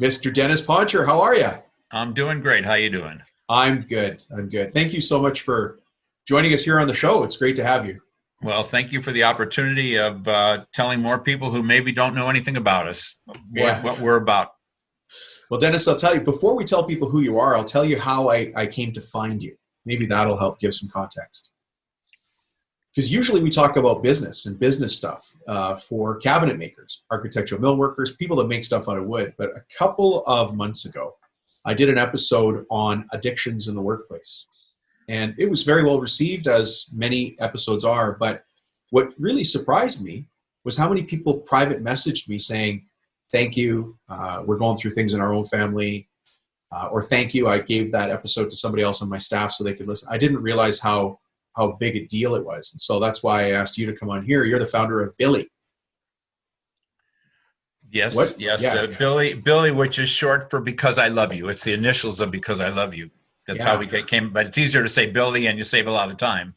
Mr. Dennis Poncher, how are you? I'm doing great. How you doing? I'm good. I'm good. Thank you so much for joining us here on the show. It's great to have you. Well, thank you for the opportunity of telling more people who maybe don't know anything about us Yeah. what we're about. Well, Dennis, I'll tell you, before we tell people who you are, I'll tell you how I came to find you. Maybe that'll help give some context. Because usually we talk about business and business stuff for cabinet makers, architectural mill workers, people that make stuff out of wood. But a couple of months ago, I did an episode on addictions in the workplace. And it was very well received, as many episodes are. But what really surprised me was how many people private messaged me saying, thank you, we're going through things in our own family, or thank you, I gave that episode to somebody else on my staff so they could listen. I didn't realize how big a deal it was. And so that's why I asked you to come on here. You're the founder of BILY. Yes, What? yes. Yeah. BILY, which is short for Because I Love You. It's the initials of Because I Love You. That's how we came, but it's easier to say Billy and you save a lot of time.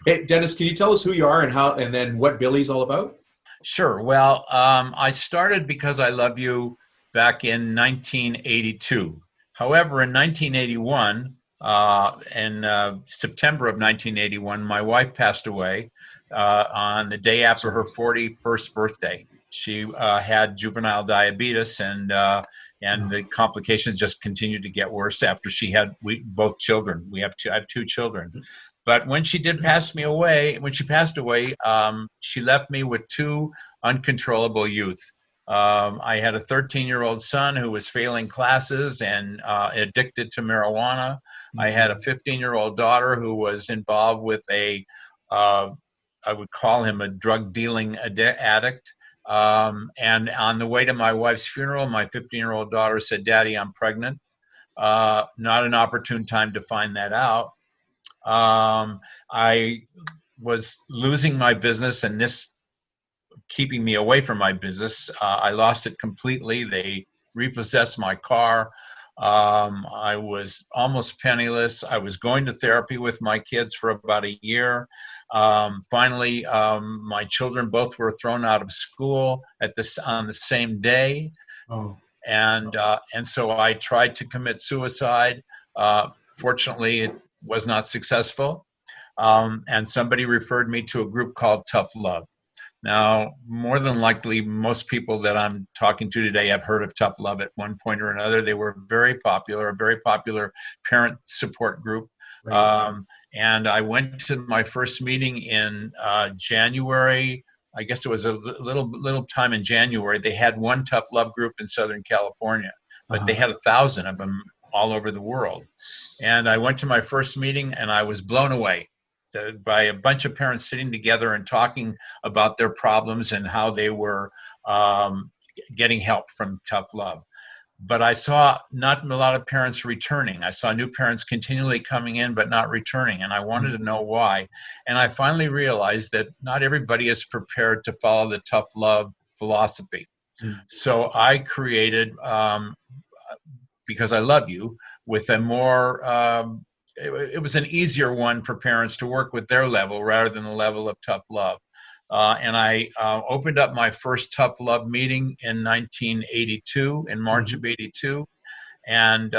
Hey, Dennis, can you tell us who you are and then what BILY's all about? Sure. Well, I started Because I Love You back in 1982. However, in 1981, in September of 1981, my wife passed away on the day after her 41st birthday. She had juvenile diabetes, and the complications just continued to get worse after she had both children. I have two children. But when she passed away, she left me with two uncontrollable youth. I had a 13-year-old son who was failing classes and addicted to marijuana. I had a 15-year-old daughter who was involved with I would call him a drug dealing addict. And on the way to my wife's funeral, my 15-year-old daughter said, "Daddy, I'm pregnant." Not an opportune time to find that out. I was losing my business, and this keeping me away from my business. I lost it completely. They repossessed my car. I was almost penniless. I was going to therapy with my kids for about a year. Finally, my children both were thrown out of school on the same day. Oh. And so I tried to commit suicide. Fortunately, it was not successful. And somebody referred me to a group called Tough Love. Now, more than likely, most people that I'm talking to today have heard of Tough Love at one point or another. They were a very popular parent support group. Right. And I went to my first meeting in January. I guess it was a little time in January. They had one Tough Love group in Southern California, but they had 1,000 of them all over the world. And I went to my first meeting, and I was blown away by a bunch of parents sitting together and talking about their problems and how they were getting help from Tough Love. But I saw not a lot of parents returning. I saw new parents continually coming in but not returning, and I wanted to know why. And I finally realized that not everybody is prepared to follow the Tough Love philosophy. So I created Because I Love You with a more it was an easier one for parents to work with their level rather than the level of Tough Love. And I opened up my first Tough Love meeting in 1982, in March of 82. And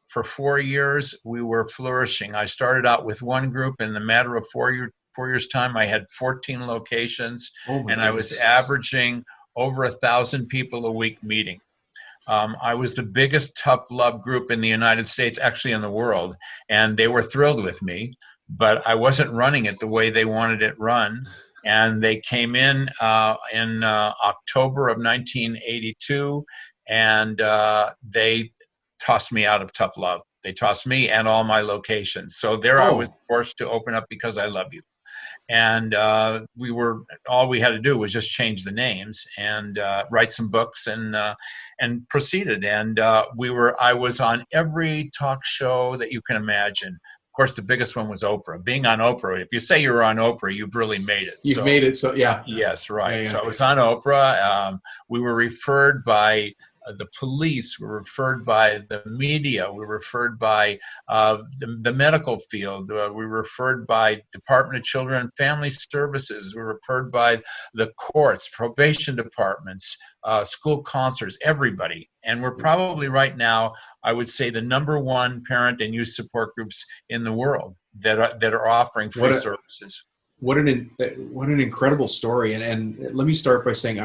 for 4 years, we were flourishing. I started out with one group. In the matter of 4 years' time, I had 14 locations, and I was averaging over 1,000 people a week meeting. I was the biggest Tough Love group in the United States, actually in the world, and they were thrilled with me, but I wasn't running it the way they wanted it run. And they came in October of 1982, and they tossed me out of Tough Love. They tossed me and all my locations. So there I was forced to open up Because I Love You. And all we had to do was just change the names and write some books and proceeded. And I was on every talk show that you can imagine. Of course, the biggest one was Oprah. Being on Oprah, if you say you're on Oprah, you've really made it. Made it, so yeah. Yes, right. Yeah. So I was on Oprah. We were referred by the police, we're referred by the media, we're referred by the medical field, we're referred by Department of Children and Family Services, we're referred by the courts, probation departments, school counselors, everybody. And we're probably right now, I would say, the #1 parent and youth support groups in the world that are offering free services. What an incredible story. And let me start by saying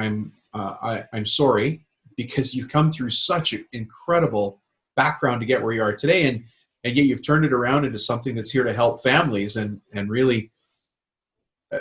I'm sorry, because you've come through such an incredible background to get where you are today, and yet you've turned it around into something that's here to help families and really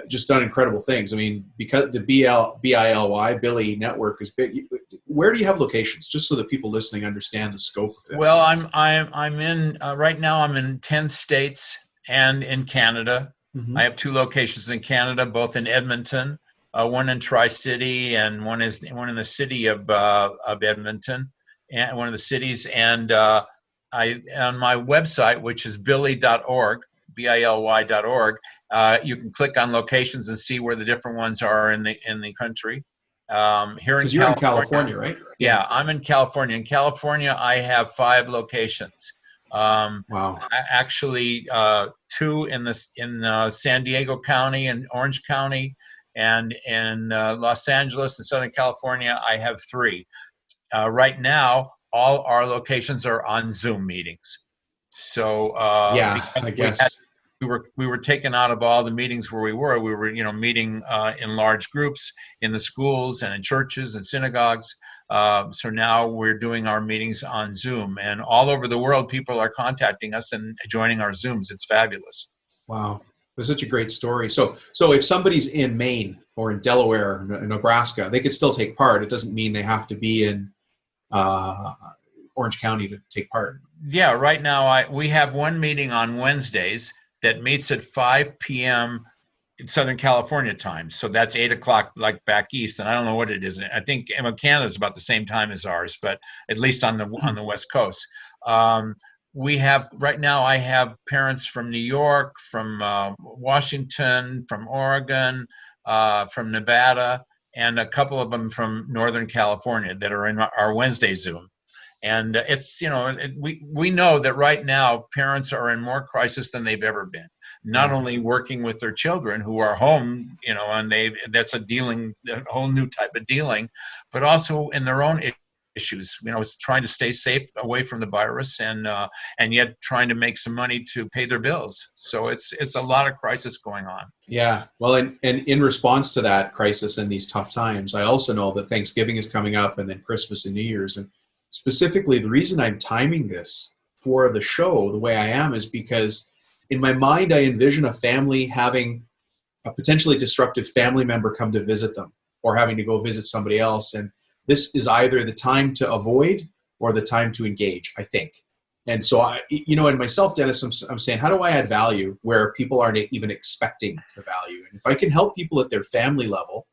just done incredible things. I mean, because the BILY network is big. Where do you have locations, just so that people listening understand the scope of this? Well, I'm in right now. I'm in 10 states and in Canada. Mm-hmm. I have 2 locations in Canada, both in Edmonton, one in Tri-City, and one in the city of Edmonton, and one of the cities. And I on my website, which is BILY.org, BILY.org, you can click on locations and see where the different ones are in the country. Here in you're in California, right? Yeah, I'm in California. In California, I have 5 locations. Wow. Actually, 2 in San Diego County and Orange County, and in Los Angeles and Southern California, I have 3. Right now, all our locations are on Zoom meetings. So yeah, I guess we were taken out of all the meetings where we were meeting in large groups in the schools and in churches and synagogues. So now we're doing our meetings on Zoom, and all over the world, people are contacting us and joining our Zooms. It's fabulous. Wow. It's such a great story. So if somebody's in Maine or in Delaware or Nebraska, they could still take part. It doesn't mean they have to be in Orange County to take part. Yeah, right now we have one meeting on Wednesdays that meets at 5 p.m. in Southern California time. So that's 8 o'clock, like back east. And I don't know what it is. I think Canada's about the same time as ours, but at least on the West Coast. We have right now. I have parents from New York, from Washington, from Oregon, from Nevada, and a couple of them from Northern California that are in our Wednesday Zoom. And it's, we know that right now parents are in more crisis than they've ever been. Not only working with their children who are home, and that's a whole new type of dealing, but also in their own issues. It's trying to stay safe away from the virus and yet trying to make some money to pay their bills. So it's a lot of crisis going on. Yeah. Well, and in response to that crisis and these tough times, I also know that Thanksgiving is coming up, and then Christmas and New Year's. And specifically, the reason I'm timing this for the show the way I am is because in my mind, I envision a family having a potentially disruptive family member come to visit them, or having to go visit somebody else. And this is either the time to avoid or the time to engage, I think. And so, in myself, Dennis, I'm saying, how do I add value where people aren't even expecting the value? And if I can help people at their family level,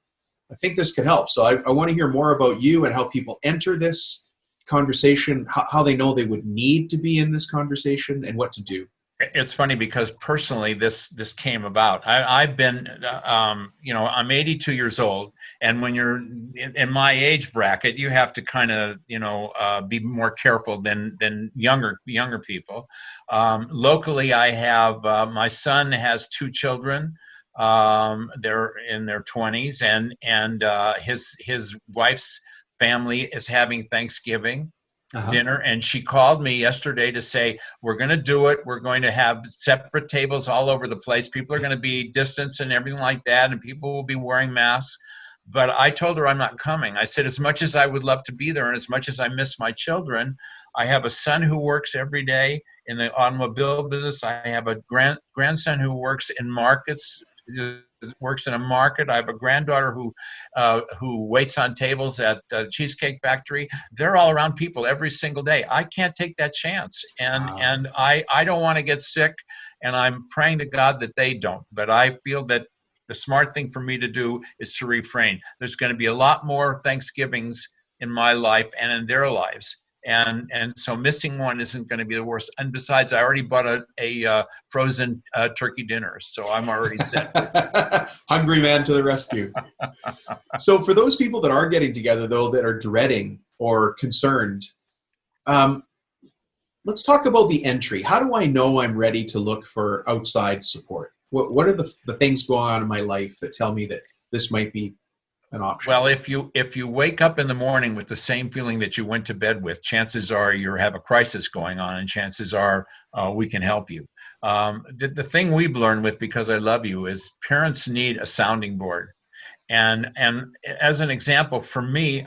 I think this could help. So I want to hear more about you and how people enter this conversation, how they know they would need to be in this conversation, and what to do. It's funny because personally this came about. I've been I'm 82 years old, and when you're in my age bracket, you have to kind of be more careful than younger people. Locally, I have my son has 2 children. They're in their 20s, and his wife's family is having Thanksgiving dinner, and she called me yesterday to say, we're going to do it. We're going to have separate tables all over the place. People are going to be distanced and everything like that, and people will be wearing masks. But I told her I'm not coming. I said, as much as I would love to be there and as much as I miss my children, I have a son who works every day in the automobile business. I have a grandson who works in markets, works in a market. I have a granddaughter who waits on tables at Cheesecake Factory. They're all around people every single day. I can't take that chance, and I don't want to get sick, and I'm praying to God that they don't. But I feel that the smart thing for me to do is to refrain. There's going to be a lot more Thanksgivings in my life and in their lives. And so missing one isn't going to be the worst. And besides, I already bought a frozen turkey dinner, so I'm already set. Hungry man to the rescue. So for those people that are getting together, though, that are dreading or concerned. Let's talk about the entry. How do I know I'm ready to look for outside support? What are the things going on in my life that tell me that this might be an option? Well, if you wake up in the morning with the same feeling that you went to bed with, chances are you have a crisis going on, and chances are we can help you. The thing we've learned with Because I Love You is parents need a sounding board. And as an example, for me,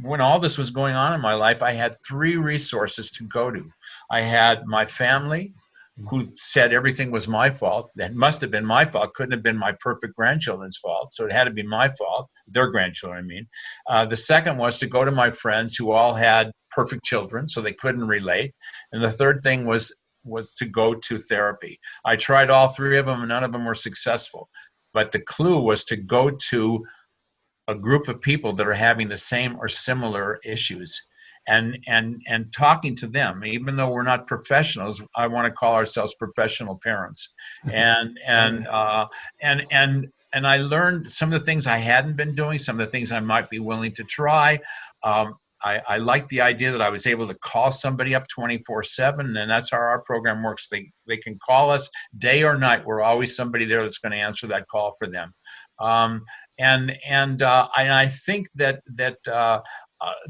when all this was going on in my life, I had 3 resources to go to. I had my family, who said everything was my fault. That must have been my fault. Couldn't have been my perfect grandchildren's fault. So it had to be my fault, their grandchildren, I mean. The second was to go to my friends who all had perfect children, so they couldn't relate. And the third thing was to go to therapy. I tried all 3 of them, and none of them were successful. But the clue was to go to a group of people that are having the same or similar issues, and talking to them. Even though we're not professionals, I want to call ourselves professional parents. And I learned some of the things I hadn't been doing, some of the things I might be willing to try. I liked the idea that I was able to call somebody up 24/7, and that's how our program works. They can call us day or night. We're always somebody there that's going to answer that call for them. And I think that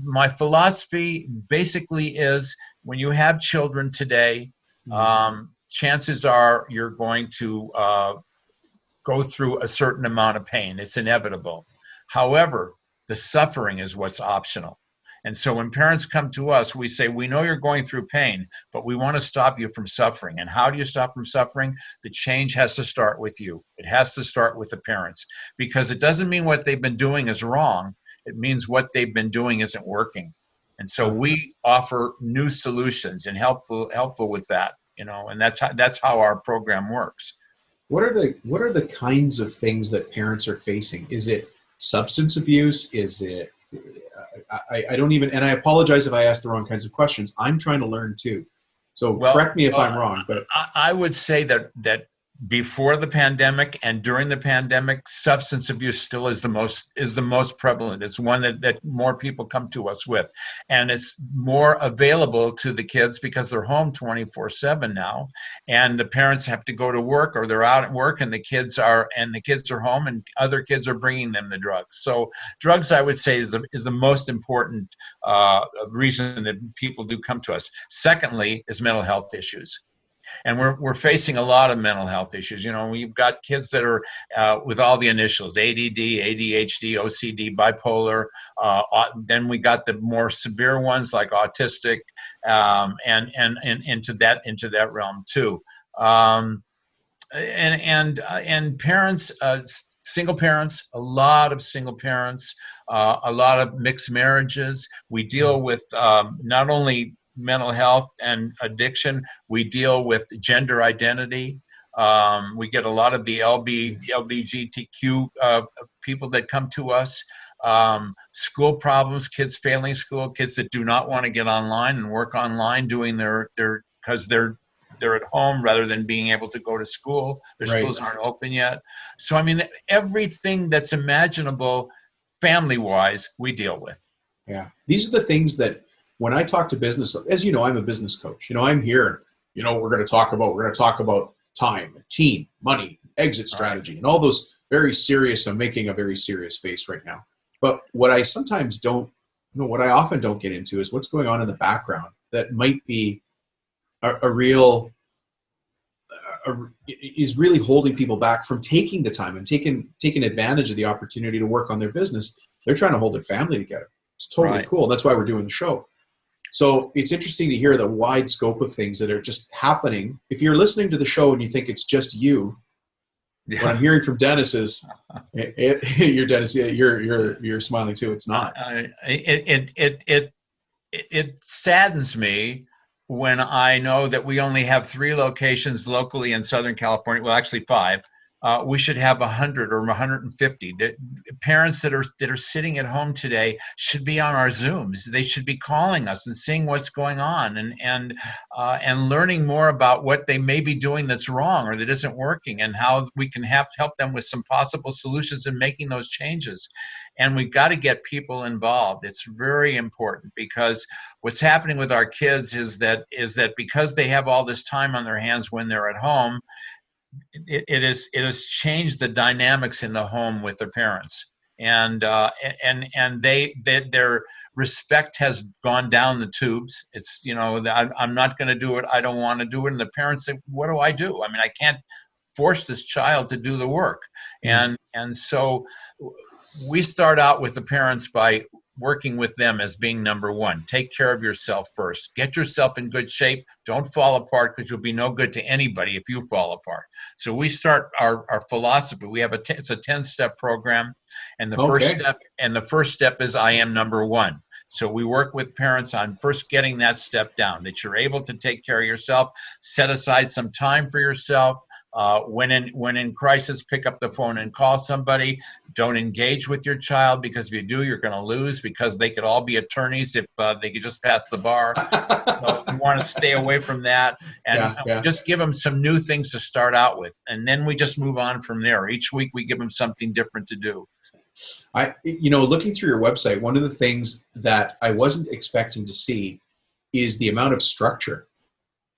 my philosophy basically is, when you have children today, chances are you're going to go through a certain amount of pain. It's inevitable. However, the suffering is what's optional. And so when parents come to us, we say, we know you're going through pain, but we want to stop you from suffering. And how do you stop from suffering? The change has to start with you. It has to start with the parents, because it doesn't mean what they've been doing is wrong. It means what they've been doing isn't working. And so we offer new solutions and helpful with that, and that's how our program works. What are the kinds of things that parents are facing? Is it substance abuse? Is it I don't even, and I apologize if I ask the wrong kinds of questions. I'm trying to learn too. So correct me if I'm wrong, but I would say that before the pandemic and during the pandemic, substance abuse still is the most prevalent. It's one that more people come to us with, and it's more available to the kids because they're home 24/7 now, and the parents have to go to work, or they're out at work, and the kids are home, and other kids are bringing them the drugs. So drugs, I would say, is the most important reason that people do come to us. Secondly is mental health issues. And we're facing a lot of mental health issues. We've got kids that are with all the initials: ADD, ADHD, OCD, bipolar. Then we got the more severe ones like autistic, and into that realm too. And parents, single parents, a lot of single parents, a lot of mixed marriages. We deal with not only mental health and addiction, we deal with gender identity. We get a lot of the LGBTQ people that come to us. School problems, kids failing school, kids that do not want to get online and work online, doing their because they're at home rather than being able to go to school. Their schools aren't open yet. So, I mean, everything that's imaginable family-wise, we deal with. Yeah. These are the things that when I talk to business, as you know, I'm a business coach. I'm here, we're going to talk about time, team, money, exit strategy, and all those very serious, I'm making a very serious face right now. But what I sometimes what I often don't get into is what's going on in the background that might be is really holding people back from taking the time and taking advantage of the opportunity to work on their business. They're trying to hold their family together. It's totally cool. That's why we're doing the show. So it's interesting to hear the wide scope of things that are just happening. If you're listening to the show and you think it's just you, what I'm hearing from Dennis is, you're Dennis. You're smiling too. It's not. It saddens me when I know that we only have 3 locations locally in Southern California. Well, actually 5. we should have 100 or 150. Parents that are sitting at home today should be on our Zooms. They should be calling us and seeing what's going on, and learning more about what they may be doing that's wrong or that isn't working, and how we can help them with some possible solutions in making those changes. And we've got to get people involved. It's very important, because what's happening with our kids is that because they have all this time on their hands when they're at home, it has changed the dynamics in the home with their parents, and their respect has gone down the tubes. It's, I'm not going to do it. I don't want to do it. And the parents say, what do I do? I mean, I can't force this child to do the work. And so we start out with the parents by working with them as being number one. Take care of yourself first. Get yourself in good shape. Don't fall apart, because you'll be no good to anybody if you fall apart. So we start our philosophy. We have it's a 10-step program, and the first step is I am number one. So we work with parents on first getting that step down, that you're able to take care of yourself, set aside some time for yourself. When in crisis, pick up the phone and call somebody. Don't engage with your child, because if you do, you're going to lose, because they could all be attorneys if they could just pass the bar. So you want to stay away from that, and just give them some new things to start out with, and then we just move on from there. Each week we give them something different to do. Looking through your website, one of the things that I wasn't expecting to see is the amount of structure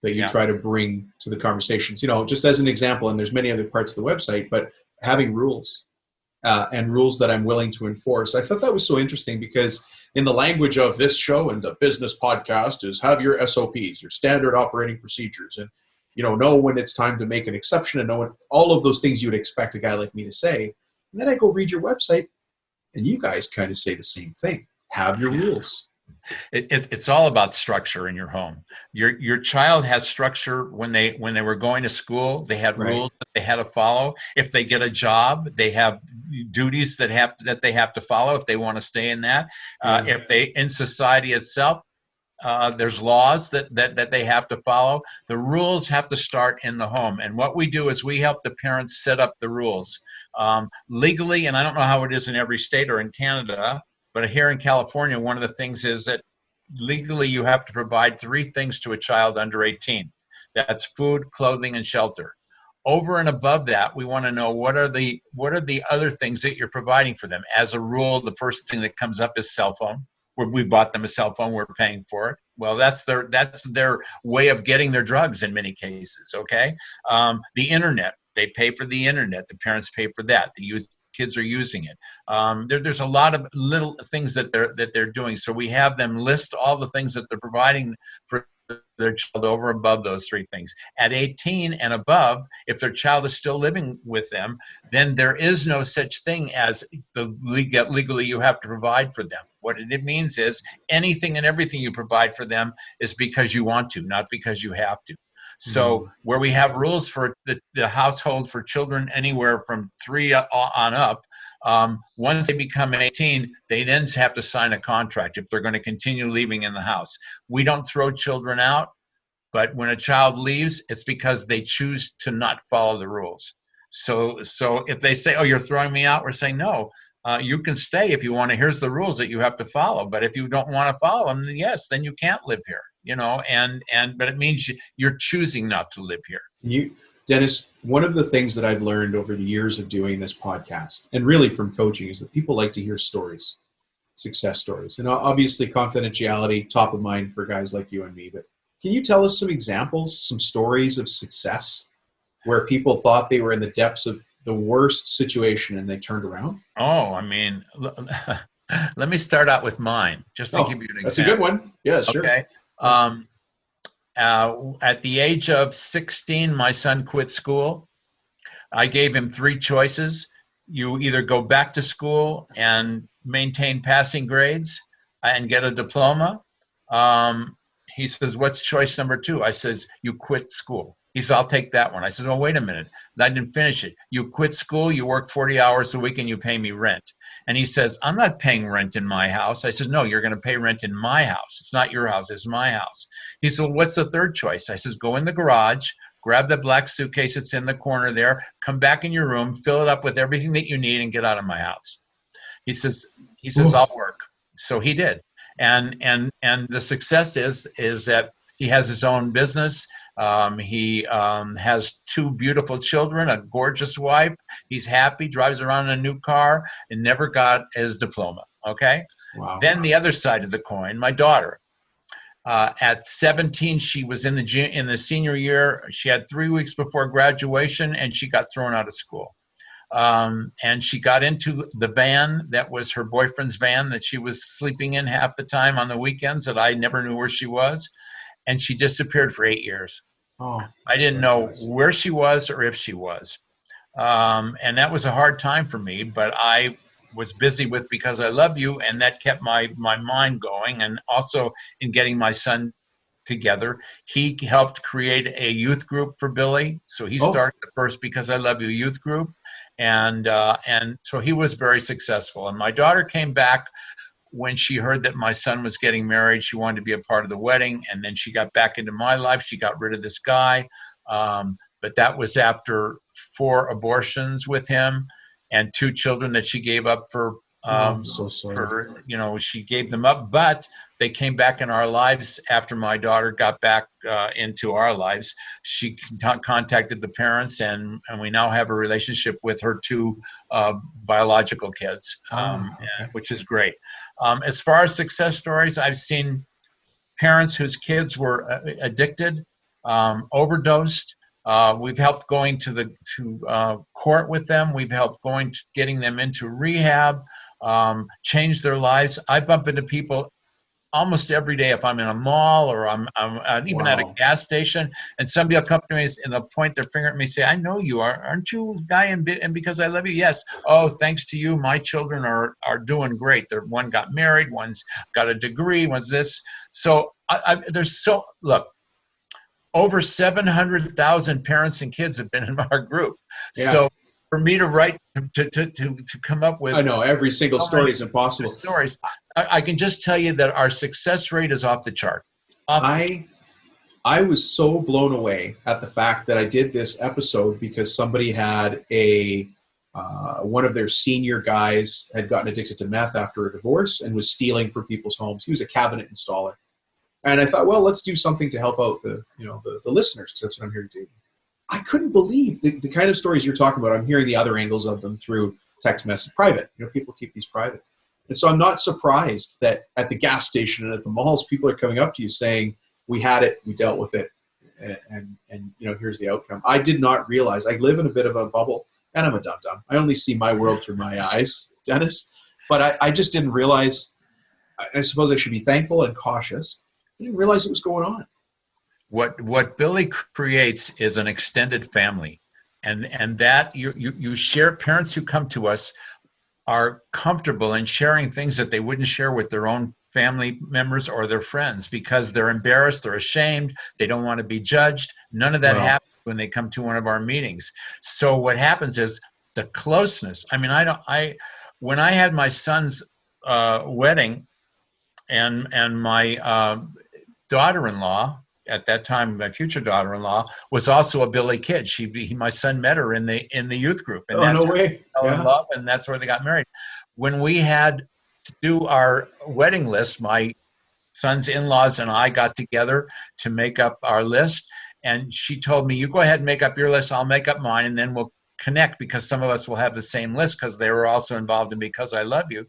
that you try to bring to the conversations. Just as an example, and there's many other parts of the website, but having rules and rules that I'm willing to enforce. I thought that was so interesting, because in the language of this show and the business podcast is have your SOPs, your standard operating procedures, and know when it's time to make an exception, and know when, all of those things you would expect a guy like me to say. And then I go read your website, and you guys kind of say the same thing. Have your rules. It's all about structure in your home. Your child has structure when they were going to school. They had rules that they had to follow. If they get a job, they have duties that they have to follow if they want to stay in that. If they in society itself, there's laws that they have to follow. The rules have to start in the home. And what we do is we help the parents set up the rules legally. And I don't know how it is in every state or in Canada, but here in California, one of the things is that legally you have to provide 3 things to a child under 18. That's food, clothing, and shelter. Over and above that, we want to know what are the other things that you're providing for them. As a rule, the first thing that comes up is cell phone. We bought them a cell phone, we're paying for it. Well, that's their way of getting their drugs in many cases, okay? The internet, they pay for the internet. The parents pay for that. Kids are using it. There's a lot of little things that they're doing. So we have them list all the things that they're providing for their child over and above those 3 things. At 18 and above, if their child is still living with them, then there is no such thing as legally you have to provide for them. What it means is anything and everything you provide for them is because you want to, not because you have to. So where we have rules for the household for children anywhere from 3 on up, once they become 18, they then have to sign a contract if they're going to continue living in the house. We don't throw children out, but when a child leaves, it's because they choose to not follow the rules. So if they say, oh, you're throwing me out, we're saying, no, you can stay if you want to. Here's the rules that you have to follow. But if you don't want to follow them, then yes, then you can't live here. But it means you're choosing not to live here. Dennis, one of the things that I've learned over the years of doing this podcast, and really from coaching, is that people like to hear stories, success stories. And obviously confidentiality, top of mind for guys like you and me. But can you tell us some examples, some stories of success where people thought they were in the depths of the worst situation and they turned around? Oh, I mean, let me start out with mine, just to give you an example. That's a good one. Yeah, sure. Okay. At the age of 16, my son quit school. I gave him 3 choices. You either go back to school and maintain passing grades and get a diploma. He says, what's choice number 2? I says, you quit school. He said, I'll take that one. I said, oh, wait a minute. I didn't finish it. You quit school, you work 40 hours a week, and you pay me rent. And he says, I'm not paying rent in my house. I said, no, you're going to pay rent in my house. It's not your house, it's my house. He said, well, what's the 3rd choice? I says, go in the garage, grab the black suitcase that's in the corner there, come back in your room, fill it up with everything that you need, and get out of my house. He says, I'll work. So he did. And the success is that he has his own business. He has 2 beautiful children, a gorgeous wife. He's happy, drives around in a new car, and never got his diploma. Okay. Wow. Then the other side of the coin, my daughter. At 17, she was in the senior year. She had 3 weeks before graduation, and she got thrown out of school. And she got into the van that was her boyfriend's van that she was sleeping in half the time on the weekends, that I never knew where she was. And she disappeared for 8 years. Oh, I didn't know where she was or if she was. And that was a hard time for me, but I was busy with Because I Love You, and that kept my mind going. And also in getting my son together, he helped create a youth group for BILY. So he started the first Because I Love You youth group. And so he was very successful. And my daughter came back when she heard that my son was getting married. She wanted to be a part of the wedding, and then she got back into my life. She got rid of this guy, but that was after 4 abortions with him and 2 children that she gave up for. I'm so sorry. She gave them up, but they came back in our lives after my daughter got back into our lives. She contacted the parents, and we now have a relationship with her 2 biological kids, which is great. As far as success stories, I've seen parents whose kids were addicted, overdosed. We've helped going to court with them. We've helped getting them into rehab, change their lives. I bump into people almost every day if I'm in a mall or I'm even at a gas station, and somebody will come to me and they'll point their finger at me and say, I know you, aren't you the guy in Because I Love You? Yes. Oh, thanks to you, my children are doing great. One got married, one's got a degree, one's this. So look, over 700,000 parents and kids have been in our group. Yeah. So for me to write, to come up with, I know every single story is impossible. Stories. I can just tell you that our success rate is off the chart. I was so blown away at the fact that I did this episode because somebody had one of their senior guys had gotten addicted to meth after a divorce and was stealing from people's homes. He was a cabinet installer. And I thought, well, let's do something to help out the listeners, because that's what I'm here to do. I couldn't believe the kind of stories you're talking about. I'm hearing the other angles of them through text message, private. People keep these private. And so I'm not surprised that at the gas station and at the malls, people are coming up to you saying, we had it, we dealt with it, and here's the outcome. I did not realize. I live in a bit of a bubble, and I'm a dum-dum. I only see my world through my eyes, Dennis. But I just didn't realize. I suppose I should be thankful and cautious. I didn't realize it was going on. What BILY creates is an extended family, and that you share. Parents who come to us are comfortable in sharing things that they wouldn't share with their own family members or their friends because they're embarrassed, they're ashamed, they don't want to be judged. None of that happens when they come to one of our meetings. So what happens is the closeness. I mean, when I had my son's wedding, and my daughter-in-law, at that time, my future daughter-in-law, was also a BILY kid. My son met her in the youth group, and that's no way. They fell in love, and that's where they got married. When we had to do our wedding list, my son's in-laws and I got together to make up our list, and she told me, "You go ahead and make up your list. I'll make up mine, and then we'll connect because some of us will have the same list because they were also involved in Because I Love You."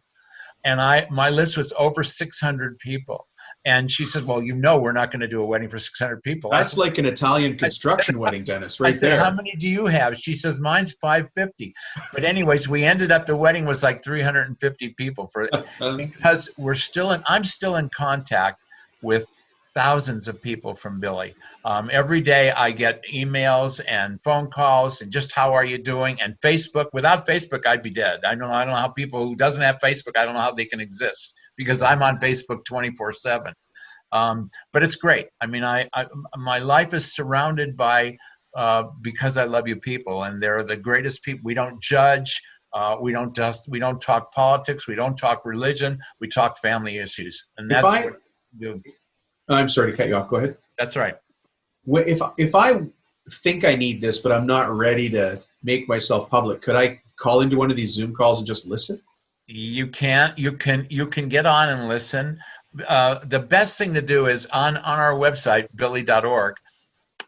And my list was over 600 people. And she said, well, we're not going to do a wedding for 600 people. That's like an Italian construction wedding, Dennis, right there. How many do you have? She says, mine's 550. But anyways, we ended up, the wedding was like 350 people because I'm still in contact with thousands of people from BILY. Every day I get emails and phone calls and just how are you doing, and Facebook. Without Facebook, I'd be dead. I don't know how people who doesn't have Facebook, I don't know how they can exist because I'm on Facebook 24/7. But it's great. I mean, my life is surrounded by Because I Love You people, and they're the greatest people. We don't judge. We don't talk politics. We don't talk religion. We talk family issues, and that's what we do. I'm sorry to cut you off. Go ahead. That's right. If I think I need this, but I'm not ready to make myself public. Could I call into one of these Zoom calls and just listen? You can get on and listen. The best thing to do is on our website, BILY.org,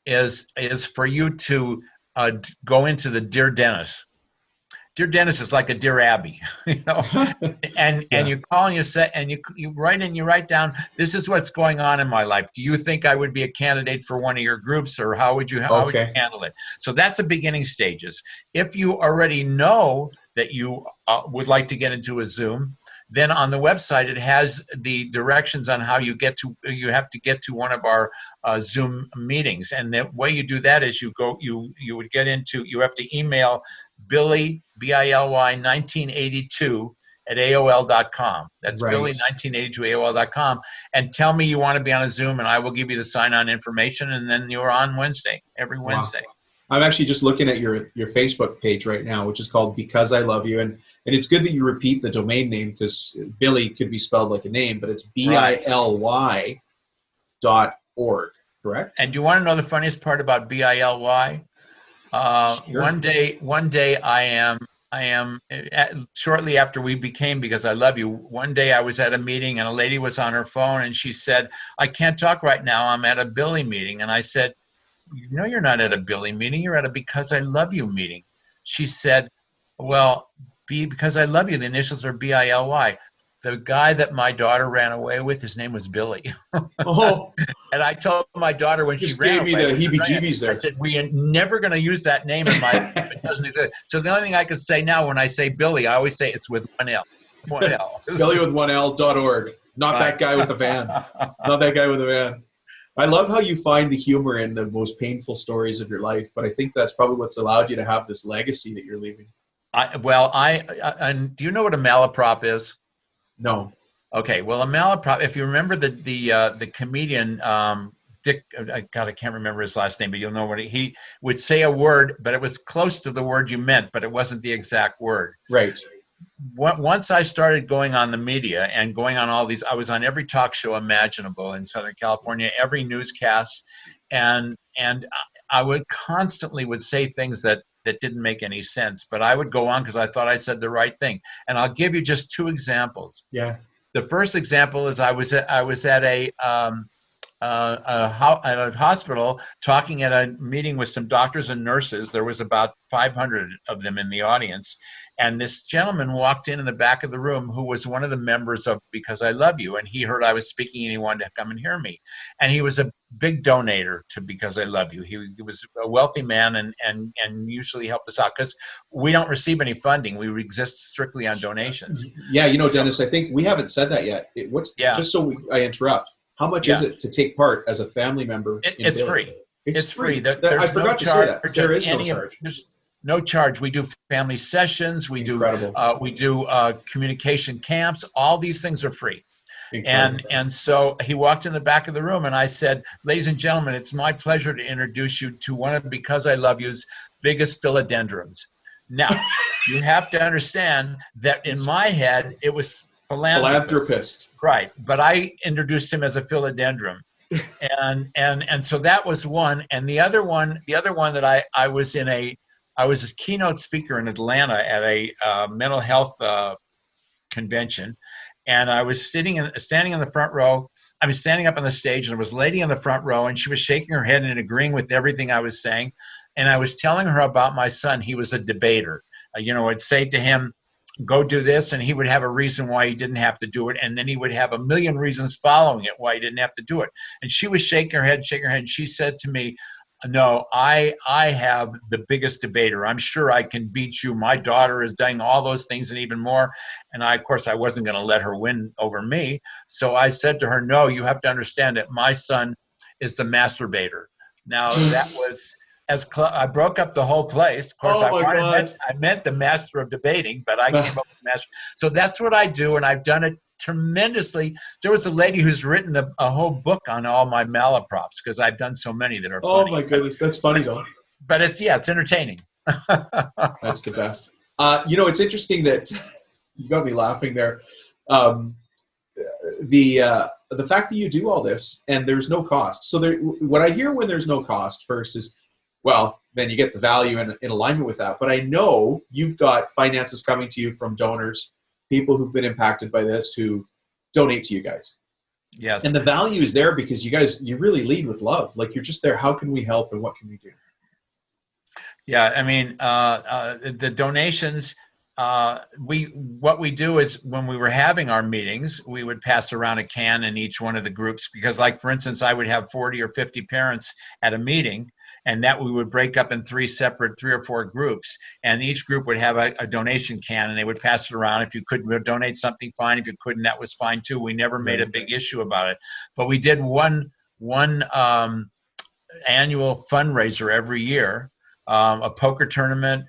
is for you to go into the Dear Dennis. Dear Dennis is like a Dear Abby, you know, and you call and you say, and you write down, this is what's going on in my life. Do you think I would be a candidate for one of your groups, or how would you handle it? So that's the beginning stages. If you already know that you would like to get into a Zoom, then on the website it has the directions on how you have to get to one of our Zoom meetings. And the way you do that is you have to email BILY, BILY 1982 at AOL.com. That's Right. BILY 1982 AOL.com, and tell me you want to be on a Zoom, and I will give you the sign-on information, and then you're on every Wednesday. Wow. I'm actually just looking at your Facebook page right now, which is called Because I Love You. And it's good that you repeat the domain name, because BILY could be spelled like a name, but it's BILY.org, correct? And do you want to know the funniest part about BILY? Sure. One day I am shortly after we became Because I Love You, one day I was at a meeting and a lady was on her phone and she said, I can't talk right now, I'm at a BILY meeting. And I said, you know, you're not at a BILY meeting, you're at a Because I Love You meeting. She said, well, Because I Love You, the initials are BILY. The guy that my daughter ran away with, his name was Billy. Oh, and I told my daughter when she ran gave me the heebie-jeebies there. I said, we are never going to use that name in my life. It doesn't exist. So the only thing I can say now when I say Billy, I always say it's with one L. One L. Billy with one L.org. Not Right. that guy with the van. Not that guy with the van. I love how you find the humor in the most painful stories of your life, but I think that's probably what's allowed you to have this legacy that you're leaving. And do you know what a malaprop is? No. Okay, well, a malaprop, if you remember the comedian, Dick, I can't remember his last name, but you'll know what he would say a word, but it was close to the word you meant, but it wasn't the exact word. Right. Once I started going on the media and going on all these, I was on every talk show imaginable in Southern California, every newscast, and I would constantly say things that didn't make any sense, but I would go on because I thought I said the right thing. And I'll give you just two examples. Yeah. The first example is I was at a hospital talking at a meeting with some doctors and nurses. There was about 500 of them in the audience. And this gentleman walked in the back of the room who was one of the members of Because I Love You. And he heard I was speaking and he wanted to come and hear me. And he was a big donator to Because I Love You. He was a wealthy man and usually helped us out because we don't receive any funding. We exist strictly on donations. Yeah, you know, Dennis, I think we haven't said that yet. Just so I interrupt, how much is it to take part as a family member? It's free. It's free. I forgot to say that. There is no charge. There's no charge. We do family sessions. We do communication camps. All these things are free. And so he walked in the back of the room and I said, ladies and gentlemen, it's my pleasure to introduce you to one of Because I Love You's biggest philodendrons. Now, you have to understand that in my head, it was philanthropist. Right. But I introduced him as a philodendron. and so that was one. And the other one that I was a keynote speaker in Atlanta at a mental health convention. And I was standing in the front row. I was standing up on the stage, and there was a lady in the front row, and she was shaking her head and agreeing with everything I was saying. And I was telling her about my son. He was a debater. I'd say to him, go do this, and he would have a reason why he didn't have to do it, and then he would have a million reasons following it why he didn't have to do it. And she was shaking her head, and she said to me, no, I have the biggest debater. I'm sure I can beat you. My daughter is doing all those things and even more. And of course, I wasn't going to let her win over me. So I said to her, no, you have to understand that my son is the masturbator. Now, that was... I broke up the whole place. Of course, I meant the master of debating, but I came up with master. So that's what I do, and I've done it tremendously. There was a lady who's written a whole book on all my malaprops because I've done so many that are funny. Oh my goodness, that's funny though. But it's entertaining. That's the best. It's interesting that you got me laughing there. The fact that you do all this and there's no cost. So what I hear when there's no cost first is well, then you get the value in alignment with that. But I know you've got finances coming to you from donors, people who've been impacted by this, who donate to you guys. Yes. And the value is there because you really lead with love. Like, you're just there. How can we help and what can we do? Yeah, I mean, the donations, what we do is when we were having our meetings, we would pass around a can in each one of the groups because, like, for instance, I would have 40 or 50 parents at a meeting, and that we would break up in three or four groups, and each group would have a donation can, and they would pass it around. If you could donate something, fine. If you couldn't, that was fine too. We never made a big issue about it, but we did one annual fundraiser every year. A poker tournament,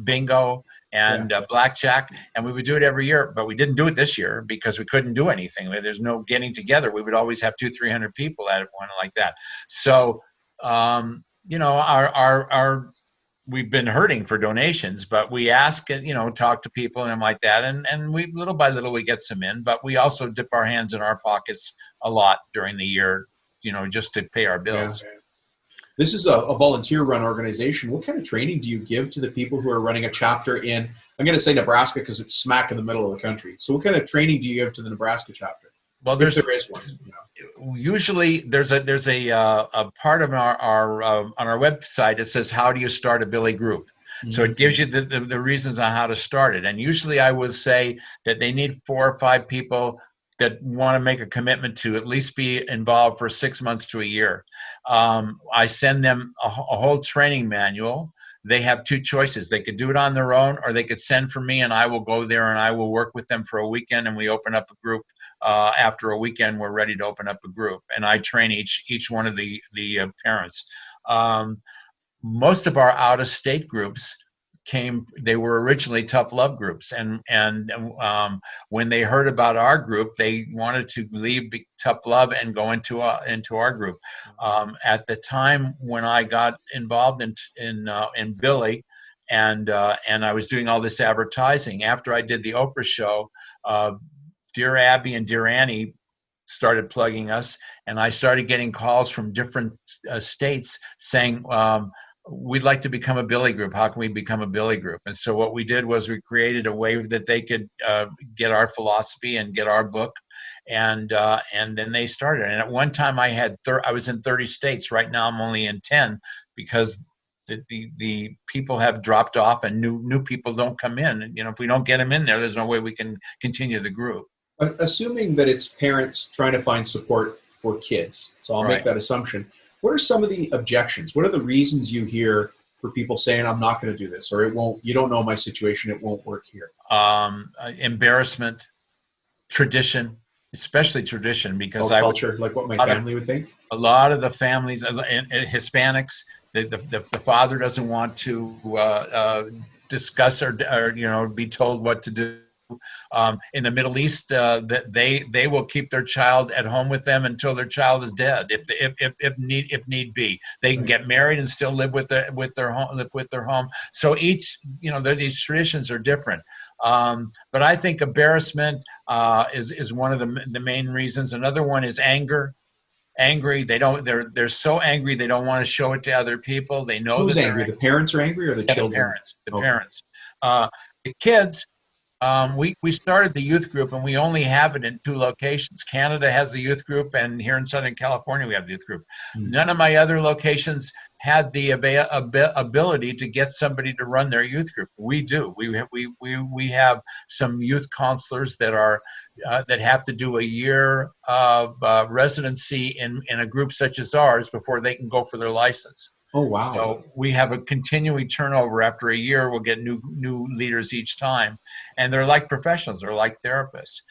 bingo, and blackjack, and we would do it every year. But we didn't do it this year because we couldn't do anything. There's no getting together. We would always have 200-300 people at one like that. So, you know, we've been hurting for donations, but we ask, you know, talk to people and like that, and we little by little we get some in. But we also dip our hands in our pockets a lot during the year, you know, just to pay our bills. Yeah. This is a volunteer-run organization. What kind of training do you give to the people who are running a chapter in, I'm going to say Nebraska because it's smack in the middle of the country. So what kind of training do you give to the Nebraska chapter? Well, there is one. You know. Usually there's a part of our on our website that says, how do you start a BILY group? Mm-hmm. So it gives you the reasons on how to start it. And usually I would say that they need 4 or 5 people that want to make a commitment to at least be involved for 6 months to a year. I send them a whole training manual. They have 2 choices. They could do it on their own, or they could send for me, and I will go there and I will work with them for a weekend, and we open up a group. After a weekend, we're ready to open up a group, and I train each one of the parents. Most of our out-of-state groups they were originally tough love groups, and when they heard about our group, they wanted to leave tough love and go into our group. At the time when I got involved in BILY, and I was doing all this advertising, after I did the Oprah show, Dear Abby and Dear Annie started plugging us, and I started getting calls from different states saying, we'd like to become a BILY group. How can we become a BILY group? And so what we did was we created a way that they could get our philosophy and get our book, and then they started. And at one time I was in 30 states. Right now I'm only in 10 because the people have dropped off and new people don't come in. And, you know, if we don't get them in there's no way we can continue the group. Assuming that it's parents trying to find support for kids, so I'll make that assumption. What are some of the objections? What are the reasons you hear for people saying, I'm not going to do this, or it won't, you don't know my situation, it won't work here? Embarrassment, tradition, especially tradition, because culture, like what my family would think? A lot of the families, Hispanics, the father doesn't want to discuss or you know, be told what to do. In the Middle East, that they will keep their child at home with them until their child is dead, if need be. They can get married and still live with their home. So each, you know, these traditions are different. But I think embarrassment is one of the main reasons. Another one is anger. Angry, they're so angry they don't want to show it to other people. They know who's angry. The parents are angry, or the children? The parents. The kids. We started the youth group, and we only have it in 2 locations. Canada has the youth group, and here in Southern California we have the youth group. None of my other locations had the ability to get somebody to run their youth group. We do. We have some youth counselors that are that have to do a year of residency in a group such as ours before they can go for their license. Oh, wow. So we have a continuing turnover. After a year, we'll get new leaders each time. And they're like professionals. They're like therapists.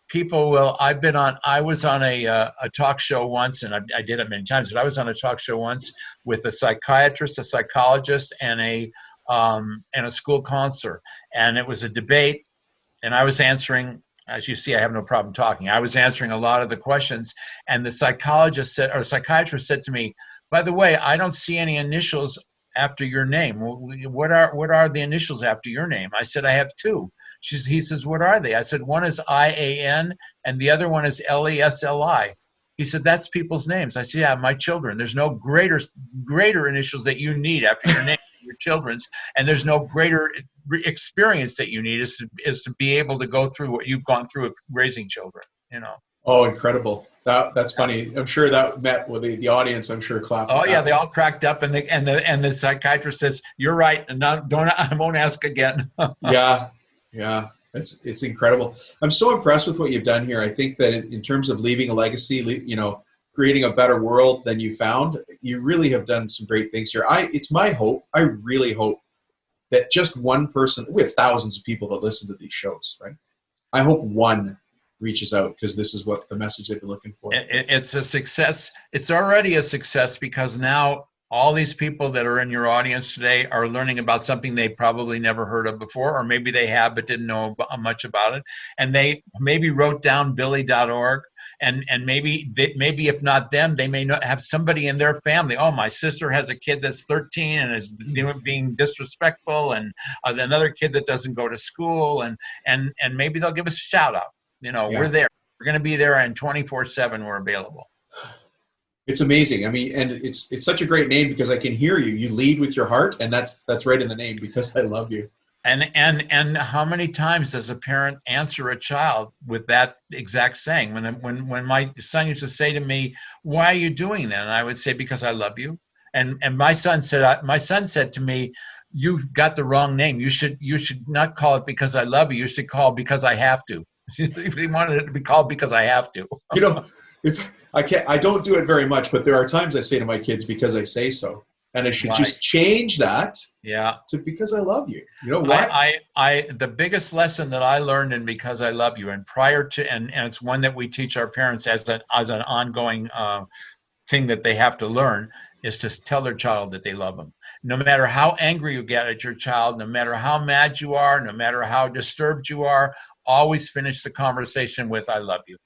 People will, I was on a talk show once, and I did it many times, but I was on a talk show once with a psychiatrist, a psychologist, and a school counselor. And it was a debate, and I was answering. As you see, I have no problem talking. I was answering a lot of the questions, and the psychiatrist said to me, by the way, I don't see any initials after your name. What are the initials after your name? I said, I have 2. He says, what are they? I said, one is IAN and the other one is LESLI. He said, that's people's names. I said, yeah, my children. There's no greater initials that you need after your name, your children's, and there's no greater experience that you need is to be able to go through what you've gone through with raising children, you know. Oh, incredible. That's funny. I'm sure that met with the audience. I'm sure clapped. Oh yeah, they all cracked up, and the psychiatrist says, "You're right, and I won't ask again." Yeah. It's incredible. I'm so impressed with what you've done here. I think that in terms of leaving a legacy, you know, creating a better world than you found, you really have done some great things here. It's my hope. I really hope that just one person. We have thousands of people that listen to these shows, right? I hope one reaches out, because this is what the message they've been looking for. It's a success. It's already a success, because now all these people that are in your audience today are learning about something they probably never heard of before, or maybe they have but didn't know much about it, and they maybe wrote down BILY.org, and maybe if not them, they may not have somebody in their family. Oh, my sister has a kid that's 13 and is being disrespectful, and another kid that doesn't go to school, and maybe they'll give us a shout out. You know, yeah. We're there. We're going to be there, and 24/7 we're available. It's amazing. I mean, and it's such a great name, because I can hear you. You lead with your heart, and that's right in the name, because I love you. And how many times does a parent answer a child with that exact saying? When my son used to say to me, "Why are you doing that?" And I would say, "Because I love you." And my son said to me, "You've got the wrong name. You should not call it Because I Love You. You should call Because I Have to." He wanted it to be called Because I Have to. You know, if I don't do it very much, but there are times I say to my kids, "Because I say so," and I should just change that. Yeah. To Because I Love You. You know what? The biggest lesson that I learned in Because I Love You, and prior to, and it's one that we teach our parents as an ongoing thing that they have to learn, is to tell their child that they love them. No matter how angry you get at your child, no matter how mad you are, no matter how disturbed you are, always finish the conversation with "I love you."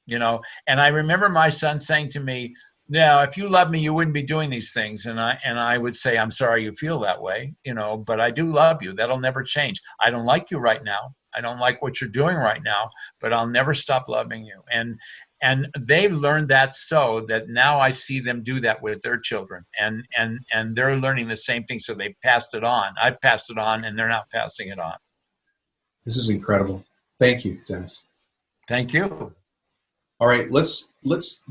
You know, and I remember my son saying to me, "Now, if you love me, you wouldn't be doing these things." And I would say, "I'm sorry you feel that way, you know, but I do love you. That'll never change. I don't like you right now. I don't like what you're doing right now, but I'll never stop loving you." And they've learned that, so that now I see them do that with their children, and they're learning the same thing. So they passed it on. I passed it on, and they're now passing it on. This is incredible. Thank you, Dennis. Thank you. All right, let's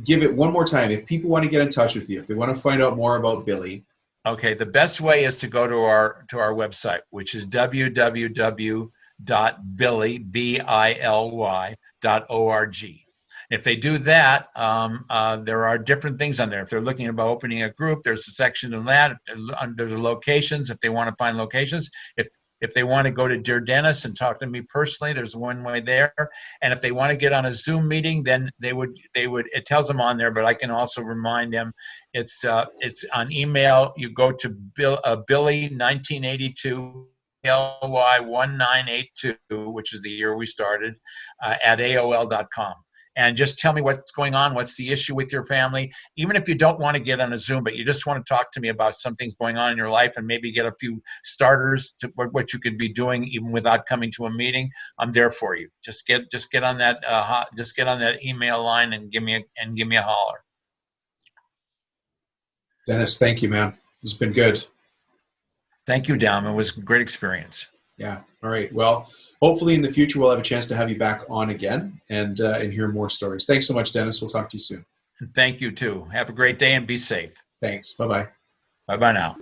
give it one more time. If people want to get in touch with you, if they want to find out more about BILY. Okay, the best way is to go to our website, which is www.bily.org. If they do that, there are different things on there. If they're looking about opening a group, there's a section on that. There's locations, if they want to find locations. If they want to go to Dear Dennis and talk to me personally, there's one way there. And if they want to get on a Zoom meeting, then they would. It tells them on there, but I can also remind them. It's on email. You go to BILY 1982. BILY1982, which is the year we started, at AOL.com. And just tell me what's going on, what's the issue with your family. Even if you don't want to get on a Zoom, but you just want to talk to me about something's going on in your life, and maybe get a few starters to what you could be doing even without coming to a meeting, I'm there for you. Just get on that email line and give me a holler. Dennis, thank you, man. It's been good. Thank you, Dom. It was a great experience. Yeah. All right. Well, hopefully in the future we'll have a chance to have you back on again and hear more stories. Thanks so much, Dennis. We'll talk to you soon. Thank you too. Have a great day and be safe. Thanks. Bye-bye. Bye-bye now.